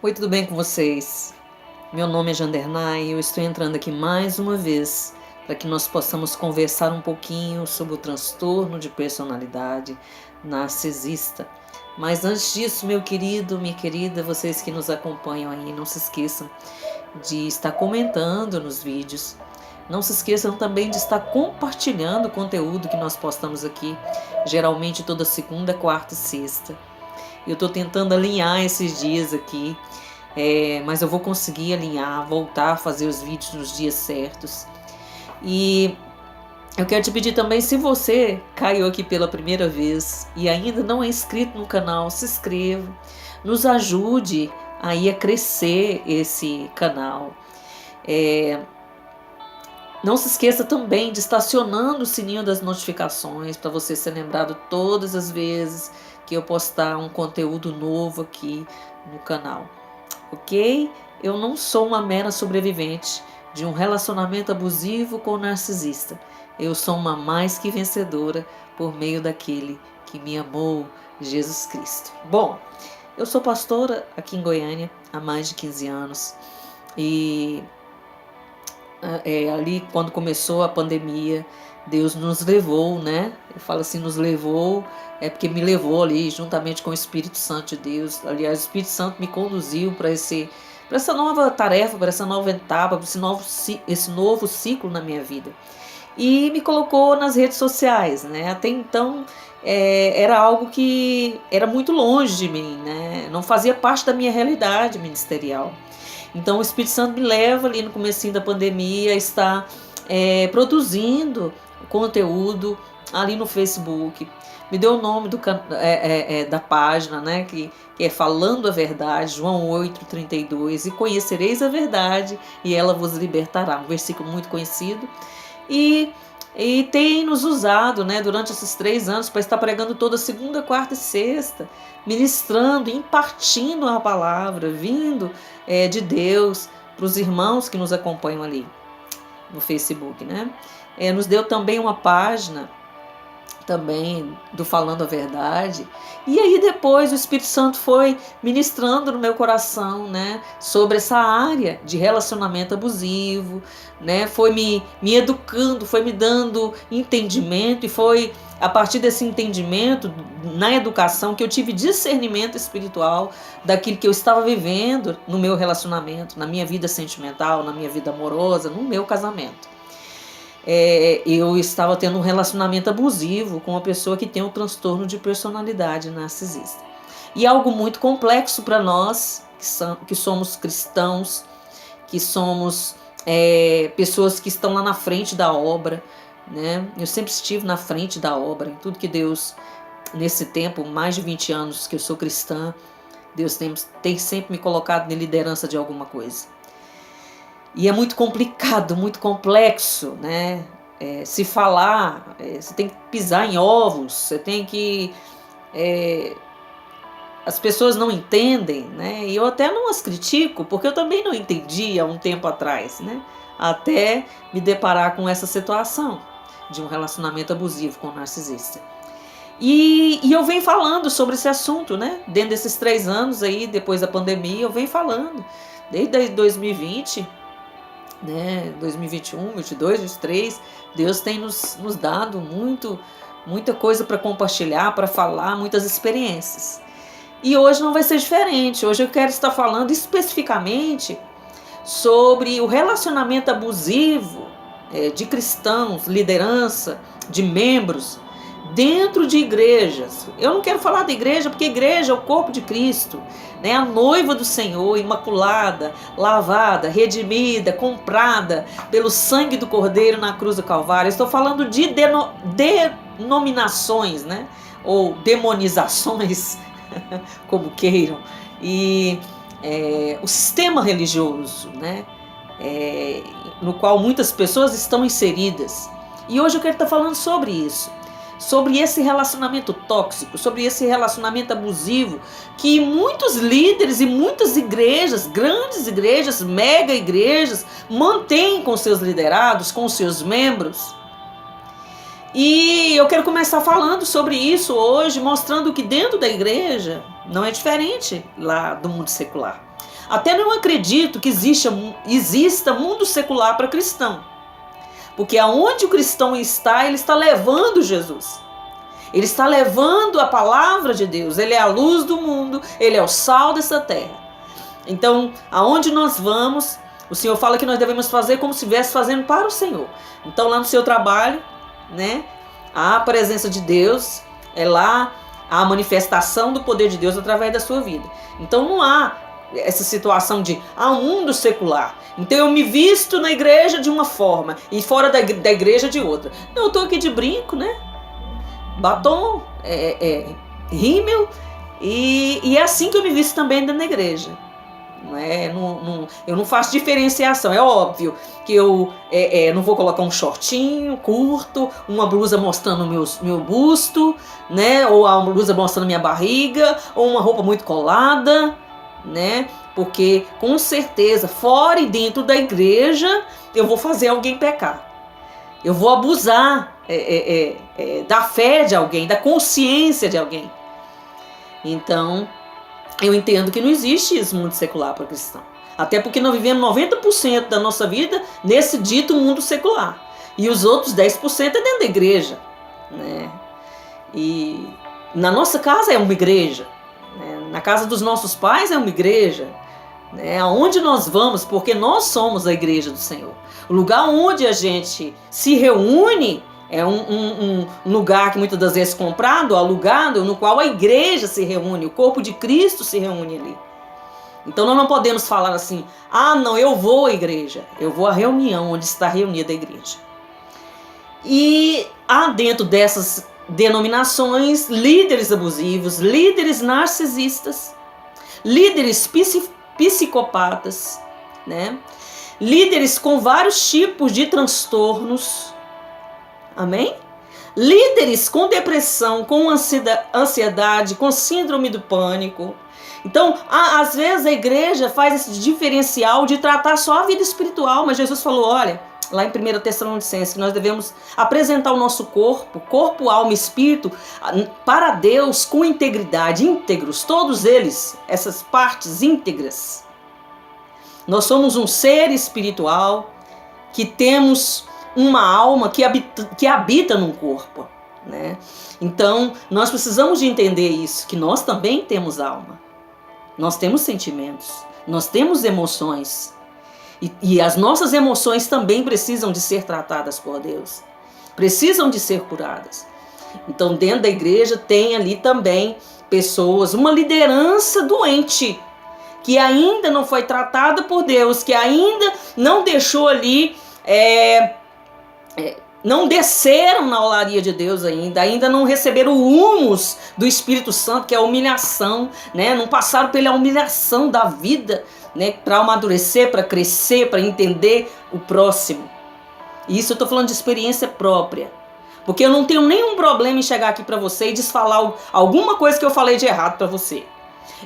Oi, tudo bem com vocês? Meu nome é Jandernay e eu estou entrando aqui mais uma vez para que nós possamos conversar um pouquinho sobre o transtorno de personalidade narcisista. Mas antes disso, meu querido, minha querida, vocês que nos acompanham aí, não se esqueçam de estar comentando nos vídeos. Não se esqueçam também de estar compartilhando o conteúdo que nós postamos aqui, geralmente toda segunda, quarta e sexta. Eu estou tentando alinhar esses dias aqui, mas eu vou conseguir alinhar, voltar a fazer os vídeos nos dias certos. E eu quero te pedir também, se você caiu aqui pela primeira vez e ainda não é inscrito no canal, se inscreva, nos ajude aí a crescer esse canal. Não se esqueça também de estar acionando o sininho das notificações para você ser lembrado todas as vezes que eu postar um conteúdo novo aqui no canal. Ok? Eu não sou uma mera sobrevivente de um relacionamento abusivo com o narcisista. Eu sou uma mais que vencedora por meio daquele que me amou, Jesus Cristo. Bom, eu sou pastora aqui em Goiânia há mais de 15 anos e ali quando começou a pandemia, Deus nos levou, né? Eu falo assim, nos levou, porque me levou ali juntamente com o Espírito Santo de Deus. Aliás, o Espírito Santo me conduziu para essa nova tarefa, para essa nova etapa, para esse novo ciclo na minha vida. E me colocou nas redes sociais, né? Até então era algo que era muito longe de mim, né? Não fazia parte da minha realidade ministerial. Então o Espírito Santo me leva ali no comecinho da pandemia a estar produzindo conteúdo ali no Facebook. Me deu o nome da página, né, que é Falando a Verdade, João 8:32, e conhecereis a verdade e ela vos libertará. Um versículo muito conhecido. E tem nos usado, né, durante esses 3 anos para estar pregando toda segunda, quarta e sexta, ministrando, impartindo a palavra, vindo de Deus para os irmãos que nos acompanham ali no Facebook, né? Nos deu também uma página também do Falando a Verdade. E aí depois o Espírito Santo foi ministrando no meu coração, né, sobre essa área de relacionamento abusivo, né, foi me educando, foi me dando entendimento, e foi a partir desse entendimento na educação que eu tive discernimento espiritual daquilo que eu estava vivendo no meu relacionamento, na minha vida sentimental, na minha vida amorosa, no meu casamento. Eu estava tendo um relacionamento abusivo com uma pessoa que tem um transtorno de personalidade narcisista. E algo muito complexo para nós, que somos cristãos, que somos pessoas que estão lá na frente da obra, né? Eu sempre estive na frente da obra, em tudo que Deus, nesse tempo, mais de 20 anos que eu sou cristã, Deus tem sempre me colocado na liderança de alguma coisa. E é muito complicado, muito complexo, né? Se falar, você tem que pisar em ovos, você tem que... as pessoas não entendem, né? E eu até não as critico, porque eu também não entendi há um tempo atrás, né? Até me deparar com essa situação de um relacionamento abusivo com o narcisista. E eu venho falando sobre esse assunto, né? Dentro desses 3 anos aí, depois da pandemia, eu venho falando. Desde 2020... né, 2021, 22, 23, Deus tem nos dado muita coisa para compartilhar, para falar, muitas experiências. E hoje não vai ser diferente. Hoje eu quero estar falando especificamente sobre o relacionamento abusivo de cristãos, liderança, de membros, dentro de igrejas. Eu não quero falar da igreja, porque a igreja é o corpo de Cristo, né? A noiva do Senhor, imaculada, lavada, redimida, comprada pelo sangue do Cordeiro na cruz do Calvário. Eu estou falando de denominações, né? Ou demonizações, como queiram. E o sistema religioso, né? No qual muitas pessoas estão inseridas. E hoje eu quero estar falando sobre isso. Sobre esse relacionamento tóxico, sobre esse relacionamento abusivo que muitos líderes e muitas igrejas, grandes igrejas, mega igrejas, mantêm com seus liderados, com seus membros. E eu quero começar falando sobre isso hoje, mostrando que dentro da igreja não é diferente lá do mundo secular. Até não acredito que exista mundo secular para cristão. Porque aonde o cristão está, ele está levando Jesus. Ele está levando a palavra de Deus. Ele é a luz do mundo, ele é o sal dessa terra. Então, aonde nós vamos, o Senhor fala que nós devemos fazer como se estivesse fazendo para o Senhor. Então, lá no seu trabalho, né, a presença de Deus é lá a manifestação do poder de Deus através da sua vida. Então, não há essa situação de um mundo secular. Então, eu me visto na igreja de uma forma e fora da igreja de outra. Não, eu estou aqui de brinco, né? Batom, rímel, e é assim que eu me visto também dentro da igreja. Eu não faço diferenciação. É óbvio que eu não vou colocar um shortinho curto, uma blusa mostrando meu busto, né? Ou uma blusa mostrando minha barriga, ou uma roupa muito colada, né? Porque com certeza, fora e dentro da igreja, eu vou fazer alguém pecar. Eu vou abusar da fé de alguém, da consciência de alguém. Então, eu entendo que não existe esse mundo secular para cristão. Até porque nós vivemos 90% da nossa vida nesse dito mundo secular. E os outros 10% é dentro da igreja, né? E na nossa casa é uma igreja, né? Na casa dos nossos pais é uma igreja, né? Aonde nós vamos, porque nós somos a igreja do Senhor. O lugar onde a gente se reúne é um lugar que muitas das vezes é comprado, alugado, no qual a igreja se reúne, o corpo de Cristo se reúne ali. Então nós não podemos falar assim, não, eu vou à igreja. Eu vou à reunião onde está reunida a igreja. E há dentro dessas denominações líderes abusivos, líderes narcisistas, líderes psicopatas, né? Líderes com vários tipos de transtornos. Amém? Líderes com depressão, com ansiedade, com síndrome do pânico. Então, às vezes a igreja faz esse diferencial de tratar só a vida espiritual, mas Jesus falou, olha, lá em 1 Tessalonicenses, que nós devemos apresentar o nosso corpo, alma e espírito, para Deus com integridade, íntegros, todos eles, essas partes íntegras. Nós somos um ser espiritual que temos uma alma que habita num corpo, né? Então, nós precisamos de entender isso, que nós também temos alma. Nós temos sentimentos, nós temos emoções. E as nossas emoções também precisam de ser tratadas por Deus. Precisam de ser curadas. Então, dentro da igreja tem ali também pessoas, uma liderança doente, que ainda não foi tratada por Deus, que ainda não deixou ali, não desceram na olaria de Deus ainda não receberam o humus do Espírito Santo, que é a humilhação, né? Não passaram pela humilhação da vida, né? Para amadurecer, para crescer, para entender o próximo. E isso eu estou falando de experiência própria. Porque eu não tenho nenhum problema em chegar aqui para você e desfalar alguma coisa que eu falei de errado para você.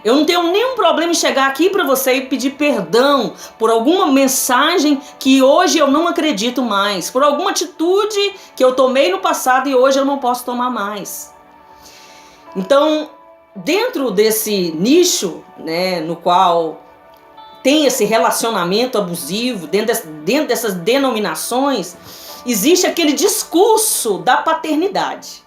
Eu não tenho nenhum problema em chegar aqui para você e pedir perdão por alguma mensagem que hoje eu não acredito mais, por alguma atitude que eu tomei no passado e hoje eu não posso tomar mais. Então, dentro desse nicho, né, no qual tem esse relacionamento abusivo, dentro dessas denominações, existe aquele discurso da paternidade,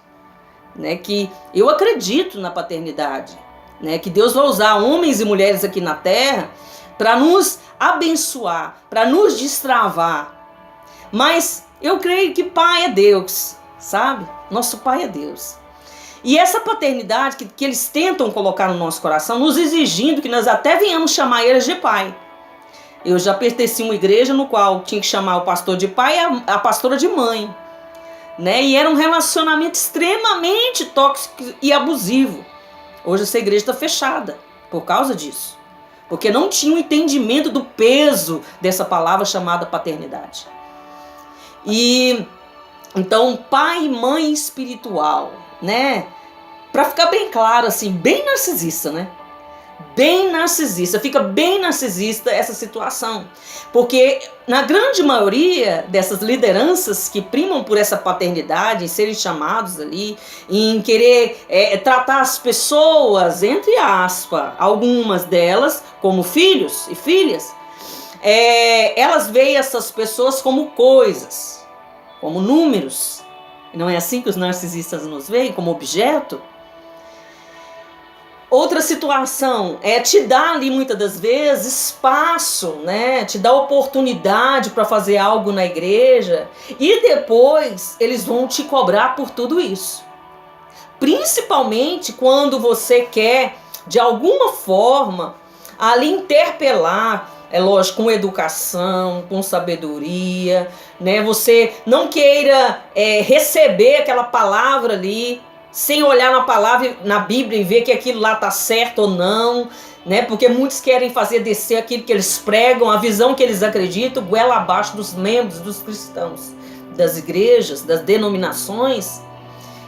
né, que eu acredito na paternidade. Né, que Deus vai usar homens e mulheres aqui na terra para nos abençoar, para nos destravar. Mas eu creio que Pai é Deus, sabe? Nosso Pai é Deus. E essa paternidade que eles tentam colocar no nosso coração, nos exigindo que nós até venhamos chamar eles de pai. Eu já pertenci a uma igreja no qual tinha que chamar o pastor de pai e a pastora de mãe. Né? E era um relacionamento extremamente tóxico e abusivo. Hoje essa igreja está fechada por causa disso. Porque não tinha um entendimento do peso dessa palavra chamada paternidade. E então, pai e mãe espiritual, né? Para ficar bem claro, assim, bem narcisista, né? bem narcisista, fica bem narcisista essa situação. Porque na grande maioria dessas lideranças que primam por essa paternidade, em serem chamados ali, em querer tratar as pessoas, entre aspas, algumas delas como filhos e filhas, elas veem essas pessoas como coisas, como números. Não é assim que os narcisistas nos veem, como objeto? Outra situação é te dar ali muitas das vezes espaço, né? Te dar oportunidade para fazer algo na igreja e depois eles vão te cobrar por tudo isso. Principalmente quando você quer, de alguma forma, ali interpelar, é lógico, com educação, com sabedoria, né? Você não queira receber aquela palavra ali, sem olhar na palavra, na Bíblia e ver que aquilo lá está certo ou não, né? Porque muitos querem fazer descer aquilo que eles pregam, a visão que eles acreditam, goela abaixo dos membros, dos cristãos, das igrejas, das denominações.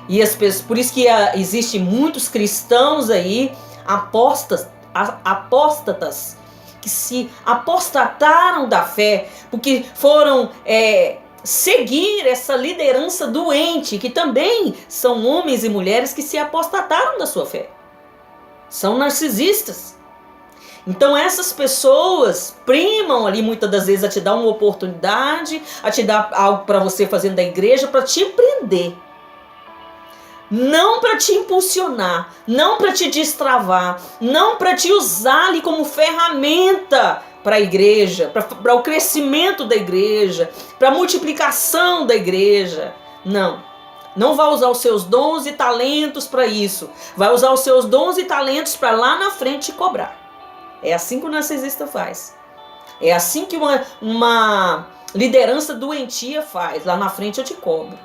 E por isso que existem muitos cristãos aí, apóstatas, que se apostataram da fé, porque foram seguir essa liderança doente, que também são homens e mulheres que se apostataram da sua fé. São narcisistas. Então essas pessoas primam ali muitas das vezes a te dar uma oportunidade, a te dar algo para você fazer da igreja, para te prender. Não para te impulsionar, não para te destravar, não para te usar ali como ferramenta para a igreja, para o crescimento da igreja, para a multiplicação da igreja. Não. Não vai usar os seus dons e talentos para isso. Vai usar os seus dons e talentos para lá na frente te cobrar. É assim que o narcisista faz. É assim que uma liderança doentia faz. Lá na frente eu te cobro,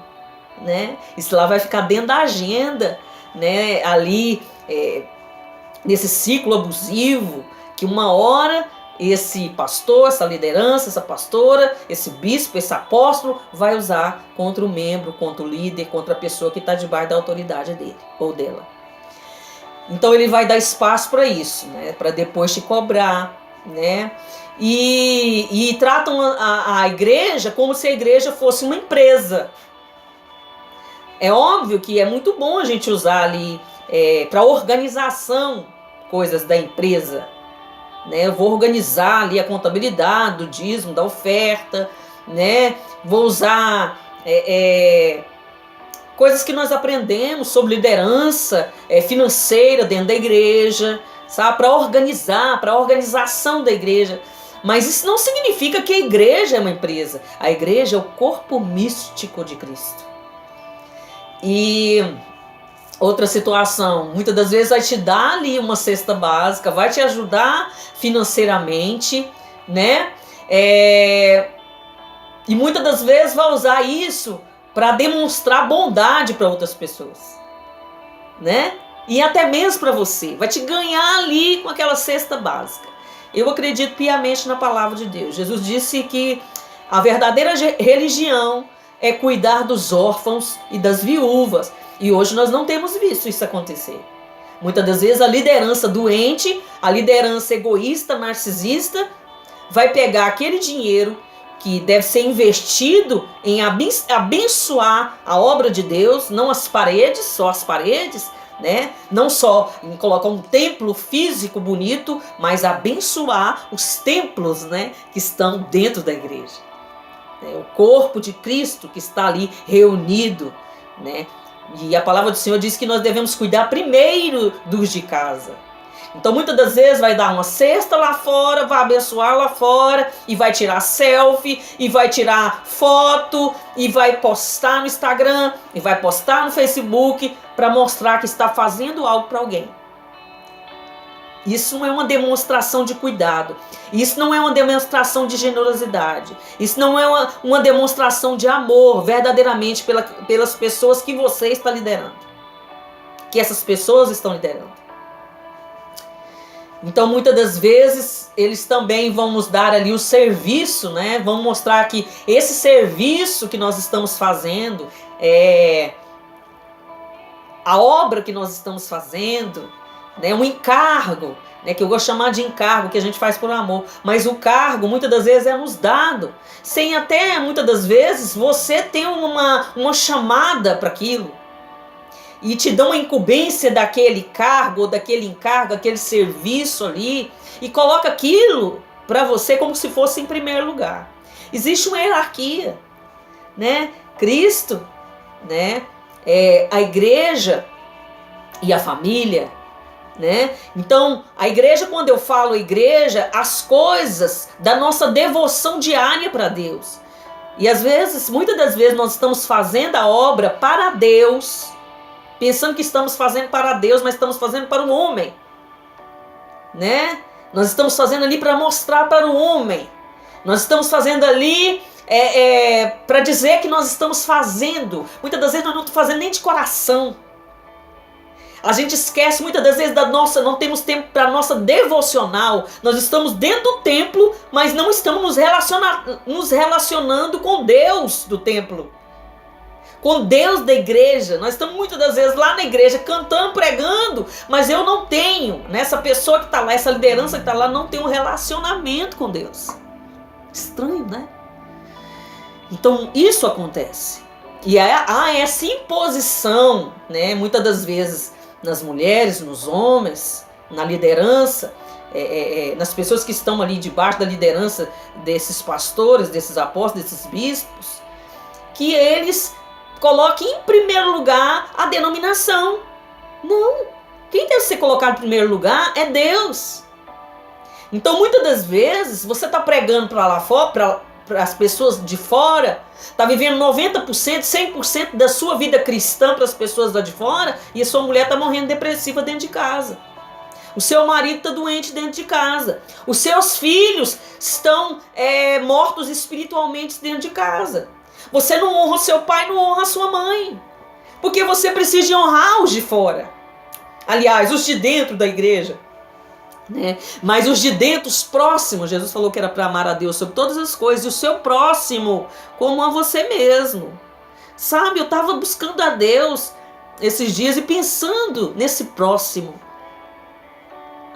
né? Isso lá vai ficar dentro da agenda, né? Ali, nesse ciclo abusivo, que uma hora esse pastor, essa liderança, essa pastora, esse bispo, esse apóstolo vai usar contra o membro, contra o líder, contra a pessoa que está debaixo da autoridade dele ou dela. Então ele vai dar espaço para isso, né? Para depois te cobrar, né? E tratam a igreja como se a igreja fosse uma empresa. É óbvio que é muito bom a gente usar ali para organização coisas da empresa, né? Eu vou organizar ali a contabilidade do dízimo, da oferta, né? Vou usar coisas que nós aprendemos sobre liderança financeira dentro da igreja, sabe? Para organizar, para a organização da igreja. Mas isso não significa que a igreja é uma empresa. A igreja é o corpo místico de Cristo. E outra situação, muitas das vezes vai te dar ali uma cesta básica, vai te ajudar financeiramente, né? E muitas das vezes vai usar isso para demonstrar bondade para outras pessoas, né? E até mesmo para você, vai te ganhar ali com aquela cesta básica. Eu acredito piamente na palavra de Deus. Jesus disse que a verdadeira religião é cuidar dos órfãos e das viúvas. E hoje nós não temos visto isso acontecer. Muitas das vezes a liderança doente, a liderança egoísta, narcisista, vai pegar aquele dinheiro que deve ser investido em abençoar a obra de Deus, não as paredes, só as paredes, né? Não só em colocar um templo físico bonito, mas abençoar os templos, né, que estão dentro da igreja. O corpo de Cristo que está ali reunido, né? E a palavra do Senhor diz que nós devemos cuidar primeiro dos de casa. Então muitas das vezes vai dar uma cesta lá fora, vai abençoar lá fora, e vai tirar selfie, e vai tirar foto, e vai postar no Instagram, e vai postar no Facebook, para mostrar que está fazendo algo para alguém. Isso não é uma demonstração de cuidado. Isso não é uma demonstração de generosidade. Isso não é uma demonstração de amor verdadeiramente pelas pessoas que você está liderando. Que essas pessoas estão liderando. Então, muitas das vezes, eles também vão nos dar ali o serviço, né? Vão mostrar que esse serviço que nós estamos fazendo, a obra que nós estamos fazendo, né? Um encargo, né? Que eu gosto de chamar de encargo, que a gente faz por amor. Mas o cargo, muitas das vezes, é nos dado. Sem até, muitas das vezes, você ter uma chamada para aquilo. E te dão a incumbência daquele cargo, ou daquele encargo, aquele serviço ali. E coloca aquilo para você como se fosse em primeiro lugar. Existe uma hierarquia, né? Cristo, né? A igreja e a família, né? Então, a igreja, quando eu falo igreja, as coisas da nossa devoção diária para Deus. E às vezes, muitas das vezes, nós estamos fazendo a obra para Deus, pensando que estamos fazendo para Deus, mas estamos fazendo para o homem, né? Nós estamos fazendo ali para mostrar para o homem. Nós estamos fazendo ali para dizer que nós estamos fazendo. Muitas das vezes nós não estamos fazendo nem de coração. A gente esquece muitas das vezes não temos tempo para a nossa devocional. Nós estamos dentro do templo, mas não estamos nos relacionando com Deus do templo. Com Deus da igreja. Nós estamos muitas das vezes lá na igreja cantando, pregando, mas eu não tenho, essa pessoa que está lá, essa liderança que está lá, não tem um relacionamento com Deus. Estranho, né? Então isso acontece. E há essa imposição, né, muitas das vezes nas mulheres, nos homens, na liderança, nas pessoas que estão ali debaixo da liderança desses pastores, desses apóstolos, desses bispos, que eles coloquem em primeiro lugar a denominação. Não. Quem deve ser colocado em primeiro lugar é Deus. Então, muitas das vezes, você está pregando para lá fora, para as pessoas de fora, está vivendo 90%, 100% da sua vida cristã para as pessoas lá de fora, e a sua mulher está morrendo depressiva dentro de casa. O seu marido está doente dentro de casa. Os seus filhos estão mortos espiritualmente dentro de casa. Você não honra o seu pai, não honra a sua mãe. Porque você precisa de honrar os de fora. Aliás, os de dentro da igreja. Né? Mas os de dentro, os próximos, Jesus falou que era para amar a Deus sobre todas as coisas, e o seu próximo como a você mesmo. Sabe, eu estava buscando a Deus esses dias e pensando nesse próximo.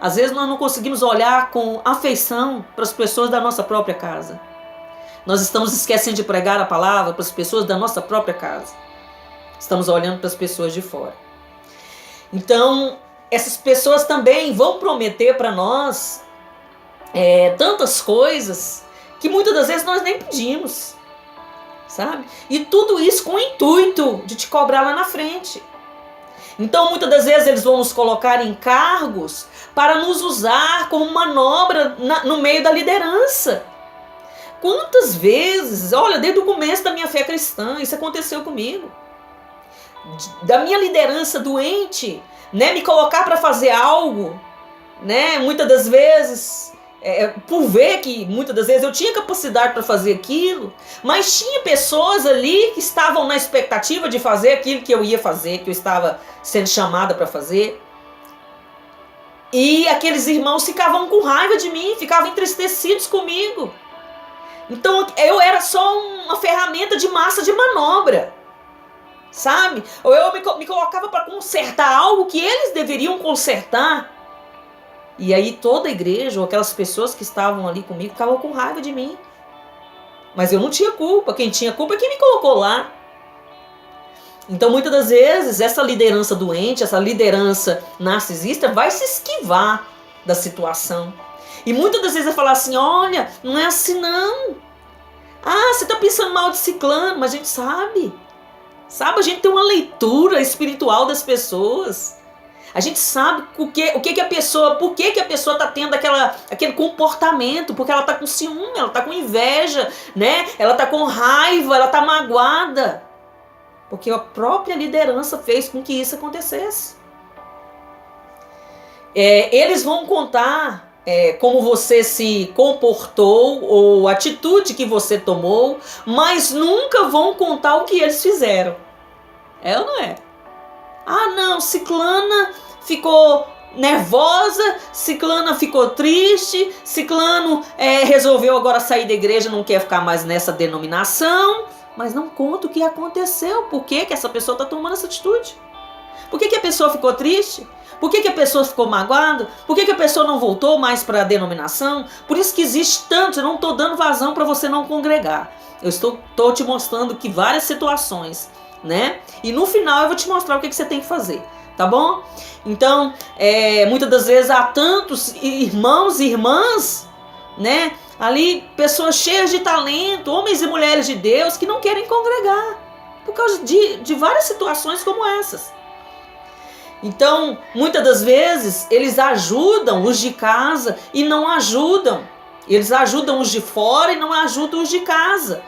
Às vezes nós não conseguimos olhar com afeição para as pessoas da nossa própria casa. Nós estamos esquecendo de pregar a palavra para as pessoas da nossa própria casa. Estamos olhando para as pessoas de fora. Então, essas pessoas também vão prometer para nós tantas coisas que muitas das vezes nós nem pedimos, sabe? E tudo isso com o intuito de te cobrar lá na frente. Então, muitas das vezes eles vão nos colocar em cargos para nos usar como manobra no meio da liderança. Quantas vezes, olha, desde o começo da minha fé cristã, isso aconteceu comigo. Da minha liderança doente, né, me colocar para fazer algo, né, muitas das vezes, por ver que muitas das vezes eu tinha capacidade para fazer aquilo, mas tinha pessoas ali que estavam na expectativa de fazer aquilo que eu ia fazer, que eu estava sendo chamada para fazer. E aqueles irmãos ficavam com raiva de mim, ficavam entristecidos comigo. Então eu era só uma ferramenta de massa de manobra, sabe? Ou eu me colocava para consertar algo que eles deveriam consertar. E aí toda a igreja, ou aquelas pessoas que estavam ali comigo, ficavam com raiva de mim. Mas eu não tinha culpa. Quem tinha culpa é quem me colocou lá. Então muitas das vezes essa liderança doente, essa liderança narcisista vai se esquivar da situação. E muitas das vezes vai falar assim, olha, não é assim não. Ah, você está pensando mal de ciclano, mas a gente sabe. Sabe, a gente tem uma leitura espiritual das pessoas. A gente sabe por que a pessoa está tendo aquele comportamento, porque ela está com ciúme, ela está com inveja, né? Ela está com raiva, ela está magoada. Porque a própria liderança fez com que isso acontecesse. Eles vão contar como você se comportou ou a atitude que você tomou, mas nunca vão contar o que eles fizeram. É ou não é? Ah, não, ciclana ficou nervosa, ciclana ficou triste, ciclano resolveu agora sair da igreja, não quer ficar mais nessa denominação, mas não conta o que aconteceu, por que essa pessoa está tomando essa atitude. Por que a pessoa ficou triste? Por que a pessoa ficou magoada? Por que a pessoa não voltou mais para a denominação? Por isso que existe tanto, eu não estou dando vazão para você não congregar. Eu estou te mostrando que várias situações, né? E no final eu vou te mostrar o que você tem que fazer, tá bom? Então, muitas das vezes há tantos irmãos e irmãs, né? Ali, pessoas cheias de talento, homens e mulheres de Deus que não querem congregar por causa de várias situações como essas. Então, muitas das vezes, eles ajudam os de casa e não ajudam. Eles ajudam os de fora e não ajudam os de casa.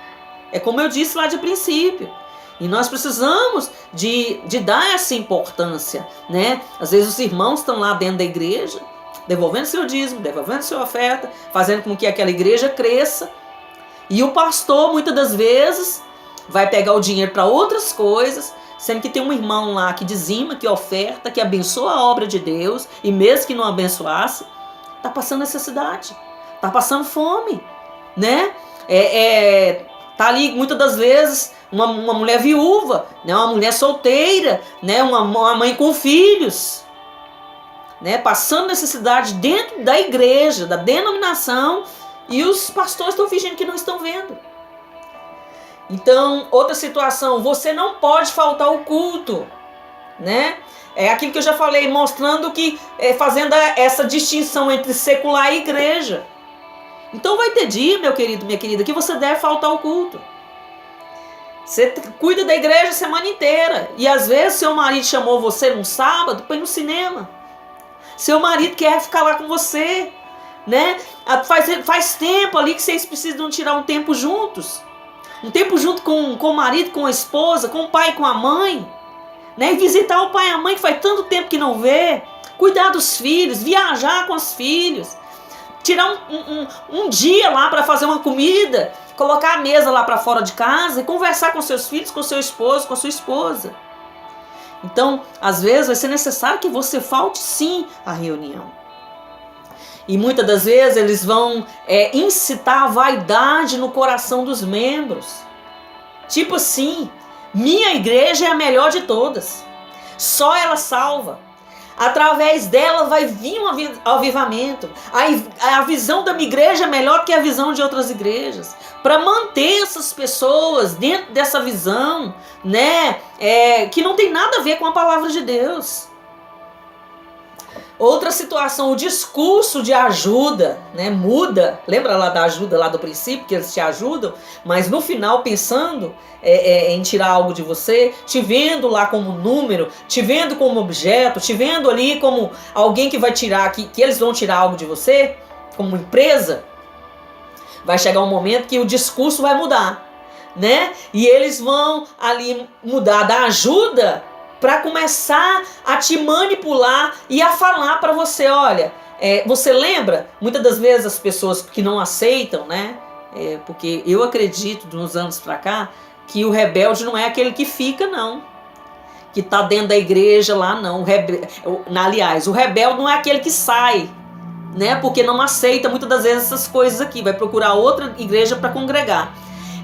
É como eu disse lá de princípio. E nós precisamos de dar essa importância, né? Às vezes os irmãos estão lá dentro da igreja, devolvendo seu dízimo, devolvendo sua oferta, fazendo com que aquela igreja cresça. E o pastor, muitas das vezes, vai pegar o dinheiro para outras coisas, sendo que tem um irmão lá que dizima, que oferta, que abençoa a obra de Deus, e mesmo que não abençoasse, está passando necessidade, está passando fome, né? Tá ali, muitas das vezes, uma mulher viúva, né? Uma mulher solteira, né? Uma mãe com filhos, né? Passando necessidade dentro da igreja, da denominação, e os pastores estão fingindo que não estão vendo. Então, outra situação, você não pode faltar ao culto, né? É aquilo que eu já falei, mostrando que, fazendo essa distinção entre secular e igreja. Então vai ter dia, meu querido, minha querida, que você deve faltar ao culto. Você cuida da igreja a semana inteira. E às vezes seu marido chamou você num sábado para ir no cinema. Seu marido quer ficar lá com você, né? Faz tempo ali que vocês precisam tirar um tempo juntos. Um tempo junto com o marido, com a esposa, com o pai e com a mãe, né? E visitar o pai e a mãe que faz tanto tempo que não vê. Cuidar dos filhos, viajar com os filhos. Tirar um dia lá para fazer uma comida. Colocar a mesa lá para fora de casa e conversar com seus filhos, com seu esposo, com a sua esposa. Então, às vezes vai ser necessário que você falte sim à reunião. E muitas das vezes eles vão incitar a vaidade no coração dos membros. Tipo assim, minha igreja é a melhor de todas. Só ela salva. Através dela vai vir um avivamento. A visão da minha igreja é melhor que a visão de outras igrejas. Para manter essas pessoas dentro dessa visão, né, que não tem nada a ver com a palavra de Deus. Outra situação, o discurso de ajuda, né, muda. Lembra lá da ajuda lá do princípio, que eles te ajudam, mas no final pensando em tirar algo de você, te vendo lá como número, te vendo como objeto, te vendo ali como alguém que vai tirar, que eles vão tirar algo de você, como empresa. Vai chegar um momento que o discurso vai mudar, né? E eles vão ali mudar da ajuda para começar a te manipular e a falar para você, olha, você lembra? Muitas das vezes as pessoas que não aceitam, né? Porque eu acredito, de uns anos para cá, que o rebelde não é aquele que fica, não. Que tá dentro da igreja lá, não. Aliás, o rebelde não é aquele que sai, né? Porque não aceita muitas das vezes essas coisas aqui. Vai procurar outra igreja para congregar.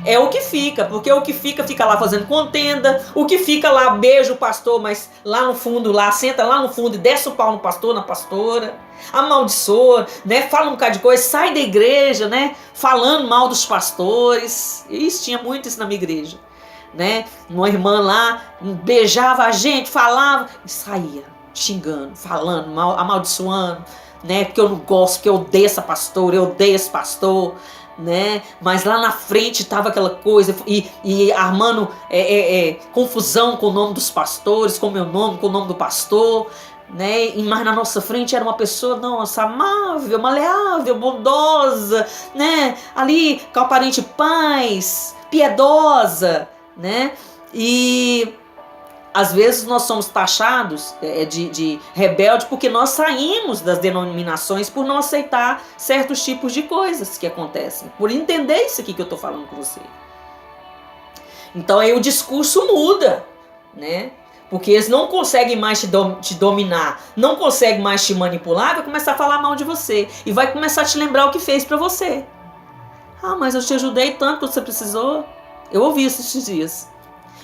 É o que fica, porque o que fica lá fazendo contenda, o que fica lá beija o pastor, mas lá no fundo, senta lá no fundo e desce o pau no pastor, na pastora, amaldiçoa, né, fala um bocado de coisa, sai da igreja, né, falando mal dos pastores. Isso, tinha muito isso na minha igreja, né, uma irmã lá beijava a gente, falava e saía xingando, falando mal, amaldiçoando, né, porque eu não gosto, porque eu odeio essa pastora, eu odeio esse pastor, né? Mas lá na frente estava aquela coisa e armando confusão com o nome dos pastores, com o meu nome, com o nome do pastor, né? E mais na nossa frente era uma pessoa, nossa, amável, maleável, bondosa, né? Ali com aparente paz, piedosa, né? E às vezes nós somos taxados de rebelde porque nós saímos das denominações por não aceitar certos tipos de coisas que acontecem. Por entender isso aqui que eu estou falando com você. Então aí o discurso muda, né? Porque eles não conseguem mais te dominar, não conseguem mais te manipular, vai começar a falar mal de você. E vai começar a te lembrar o que fez para você. Ah, mas eu te ajudei tanto quando você precisou. Eu ouvi isso esses dias.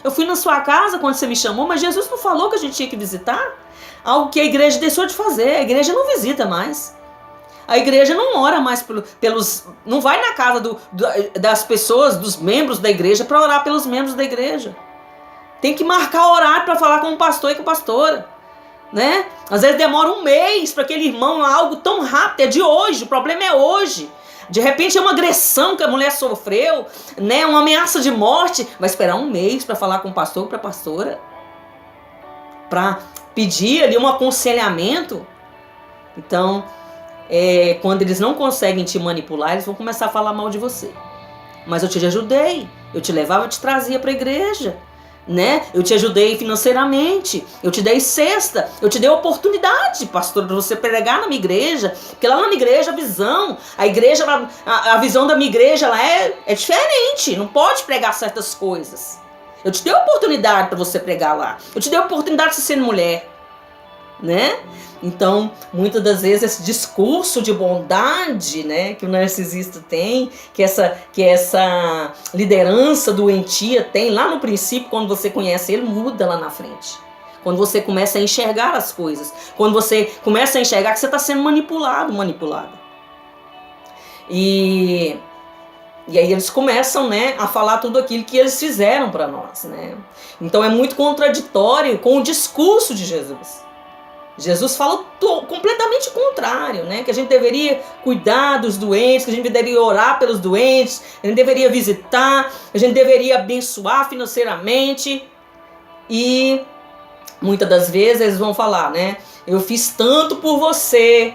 Eu fui na sua casa quando você me chamou, mas Jesus não falou que a gente tinha que visitar? algo que a igreja deixou de fazer. A igreja não visita mais. A igreja não ora mais não vai na casa das pessoas, dos membros da igreja, para orar pelos membros da igreja. Tem que marcar horário para falar com o pastor e com a pastora, né? Às vezes demora um mês para aquele irmão, algo tão rápido, é de hoje, o problema é hoje. De repente é uma agressão que a mulher sofreu, né? Uma ameaça de morte. Vai esperar um mês para falar com o pastor ou para a pastora, para pedir ali um aconselhamento. Então, quando eles não conseguem te manipular, eles vão começar a falar mal de você. Mas eu te ajudei, eu te levava, eu te trazia para a igreja, né? Eu te ajudei financeiramente, eu te dei cesta, eu te dei oportunidade, pastor, para você pregar na minha igreja, porque lá na minha igreja a visão da minha igreja ela é diferente, não pode pregar certas coisas. Eu te dei oportunidade para você pregar lá, eu te dei oportunidade de você ser mulher, né? Então, muitas das vezes esse discurso de bondade, né, que o narcisista tem, que essa liderança doentia tem lá no princípio, quando você conhece ele, muda lá na frente. Quando você começa a enxergar as coisas, quando você começa a enxergar que você está sendo manipulada. E aí eles começam, né, a falar tudo aquilo que eles fizeram para nós, né? Então é muito contraditório com o discurso de Jesus. Jesus fala completamente contrário, né? Que a gente deveria cuidar dos doentes, que a gente deveria orar pelos doentes, a gente deveria visitar, a gente deveria abençoar financeiramente. E muitas das vezes eles vão falar, né? Eu fiz tanto por você,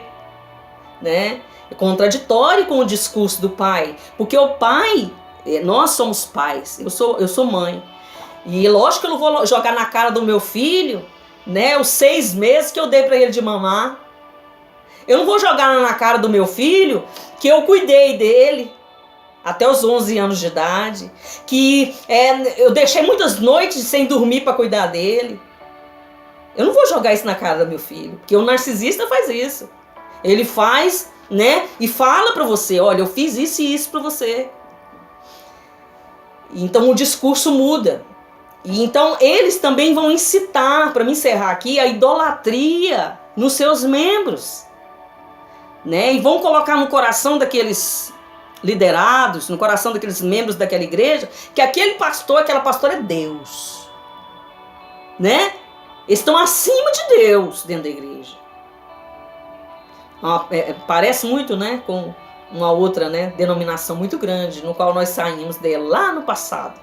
né? É contraditório com o discurso do pai, porque o pai, nós somos pais, eu sou mãe. E lógico que eu não vou jogar na cara do meu filho, né, os 6 meses que eu dei para ele de mamar. Eu não vou jogar na cara do meu filho que eu cuidei dele até os 11 anos de idade, que eu deixei muitas noites sem dormir para cuidar dele. Eu não vou jogar isso na cara do meu filho, porque o narcisista faz isso. Ele faz, né, e fala para você, olha, eu fiz isso e isso para você. Então o discurso muda. E então eles também vão incitar, para me encerrar aqui, a idolatria nos seus membros, né? E vão colocar no coração daqueles liderados, no coração daqueles membros daquela igreja, que aquele pastor, aquela pastora é Deus, né? Eles estão acima de Deus dentro da igreja. Parece muito, né, com uma outra, né, denominação muito grande, no qual nós saímos dela lá no passado.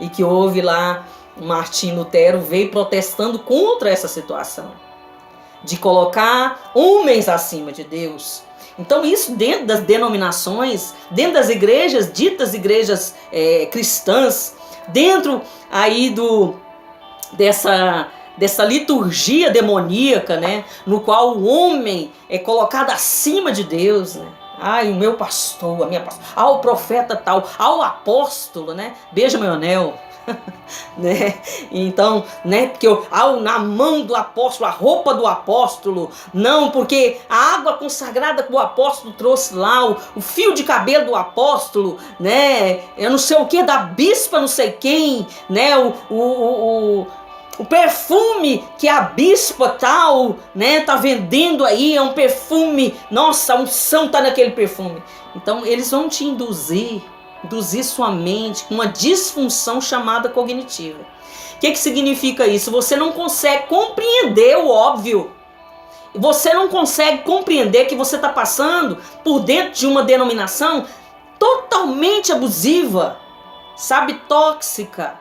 E que houve lá, Martim Lutero veio protestando contra essa situação, de colocar homens acima de Deus. Então isso dentro das denominações, dentro das igrejas, ditas igrejas cristãs, dentro aí dessa liturgia demoníaca, né, no qual o homem é colocado acima de Deus, né? Ai, o meu pastor, a minha pastora, o profeta tal, o apóstolo, né? Beija meu anel, né? Então, né? Porque na mão do apóstolo, a roupa do apóstolo, não, porque a água consagrada que o apóstolo trouxe lá, o fio de cabelo do apóstolo, né? Eu não sei o que, da bispa, não sei quem, né? O perfume que a bispa tal, né, tá vendendo aí, é um perfume, nossa, a unção tá naquele perfume. Então eles vão te induzir sua mente com uma disfunção chamada cognitiva. O que significa isso? Você não consegue compreender o óbvio. Você não consegue compreender que você está passando por dentro de uma denominação totalmente abusiva, sabe, tóxica.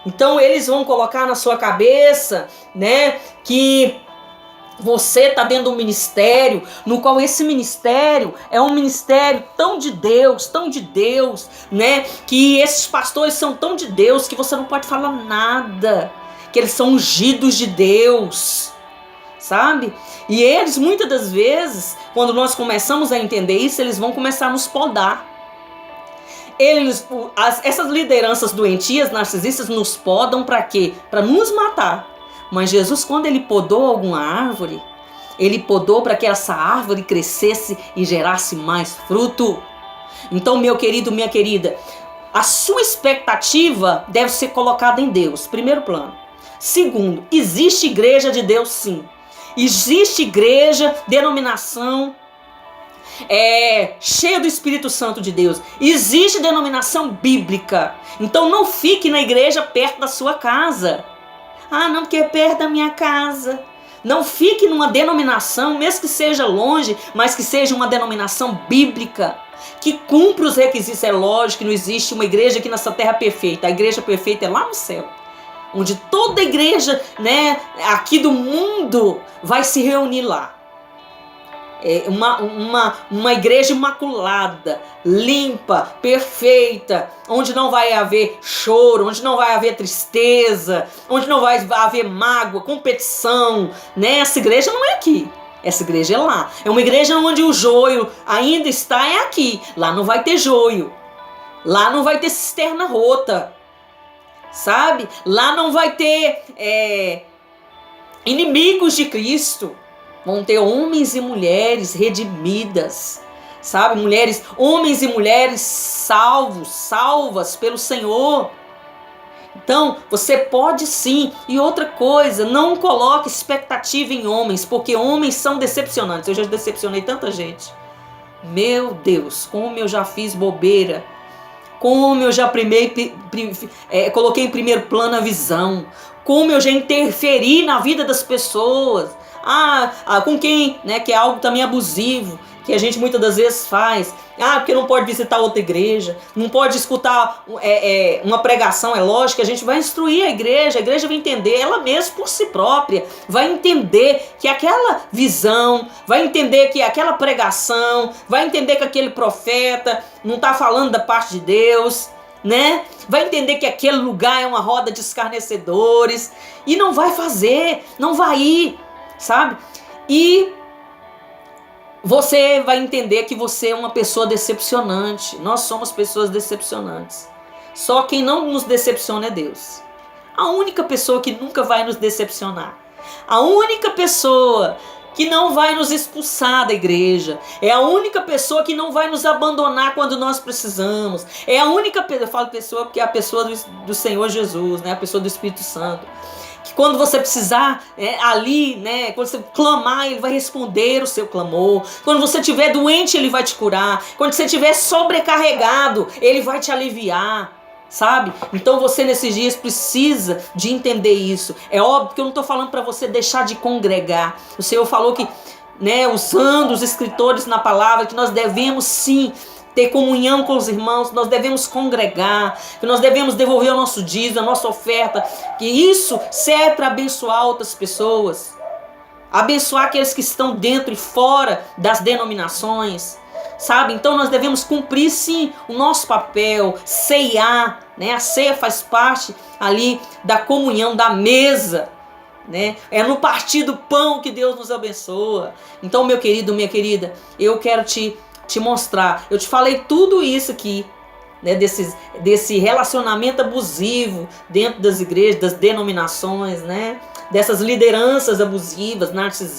Então eles vão colocar na sua cabeça, né, que você está dentro de um ministério, no qual esse ministério é um ministério tão de Deus, né, que esses pastores são tão de Deus que você não pode falar nada, que eles são ungidos de Deus, sabe? E eles, muitas das vezes, quando nós começamos a entender isso, eles vão começar a nos podar. Essas lideranças doentias, narcisistas, nos podam para quê? Para nos matar. Mas Jesus, quando ele podou alguma árvore, ele podou para que essa árvore crescesse e gerasse mais fruto. Então, meu querido, minha querida, a sua expectativa deve ser colocada em Deus, primeiro plano. Segundo, existe igreja de Deus sim. Existe igreja, denominação cheia do Espírito Santo de Deus. Existe denominação bíblica. Então não fique na igreja perto da sua casa. Ah, não, porque é perto da minha casa. Não fique numa denominação, mesmo que seja longe, mas que seja uma denominação bíblica, que cumpra os requisitos. É lógico que não existe uma igreja aqui nessa terra perfeita. A igreja perfeita é lá no céu, onde toda igreja, né, aqui do mundo vai se reunir lá. É uma igreja imaculada, limpa, perfeita, onde não vai haver choro, onde não vai haver tristeza, onde não vai haver mágoa, competição, né? Essa igreja não é aqui, essa igreja é lá. É uma igreja onde o joio ainda está, é aqui. Lá não vai ter joio, lá não vai ter cisterna rota, sabe? Lá não vai ter inimigos de Cristo. Vão ter homens e mulheres redimidas, sabe? Homens e mulheres salvas pelo Senhor. Então, você pode sim. E outra coisa, não coloque expectativa em homens, porque homens são decepcionantes. Eu já decepcionei tanta gente. Meu Deus, como eu já fiz bobeira. Como eu já coloquei em primeiro plano a visão. Como eu já interferi na vida das pessoas. Com quem, né, que é algo também abusivo, que a gente muitas das vezes faz. Porque não pode visitar outra igreja, não pode escutar uma pregação. É lógico que a gente vai instruir a igreja vai entender ela mesma por si própria, vai entender que aquela visão, vai entender que aquela pregação, vai entender que aquele profeta não está falando da parte de Deus, né? Vai entender que aquele lugar é uma roda de escarnecedores e não vai fazer, não vai ir, sabe? E você vai entender que você é uma pessoa decepcionante. Nós somos pessoas decepcionantes. Só quem não nos decepciona é Deus. A única pessoa que nunca vai nos decepcionar. A única pessoa que não vai nos expulsar da igreja. É a única pessoa que não vai nos abandonar quando nós precisamos. É a única pessoa, eu falo pessoa porque é a pessoa do Senhor Jesus, né? A pessoa do Espírito Santo. Que quando você precisar ali, né, quando você clamar, Ele vai responder o seu clamor. Quando você estiver doente, Ele vai te curar. Quando você estiver sobrecarregado, Ele vai te aliviar, sabe? Então você nesses dias precisa de entender isso. É óbvio que eu não estou falando para você deixar de congregar. O Senhor falou que, né, usando os escritores na palavra, que nós devemos sim ter comunhão com os irmãos, nós devemos congregar, que nós devemos devolver o nosso dízimo, a nossa oferta, que isso serve para abençoar outras pessoas, abençoar aqueles que estão dentro e fora das denominações, sabe? Então nós devemos cumprir sim o nosso papel, ceiar, né? A ceia faz parte ali da comunhão, da mesa, né? É no partir do pão que Deus nos abençoa. Então, meu querido, minha querida, eu quero te mostrar. Eu te falei tudo isso aqui, né, desse relacionamento abusivo dentro das igrejas, das denominações, né, dessas lideranças abusivas, narcisistas.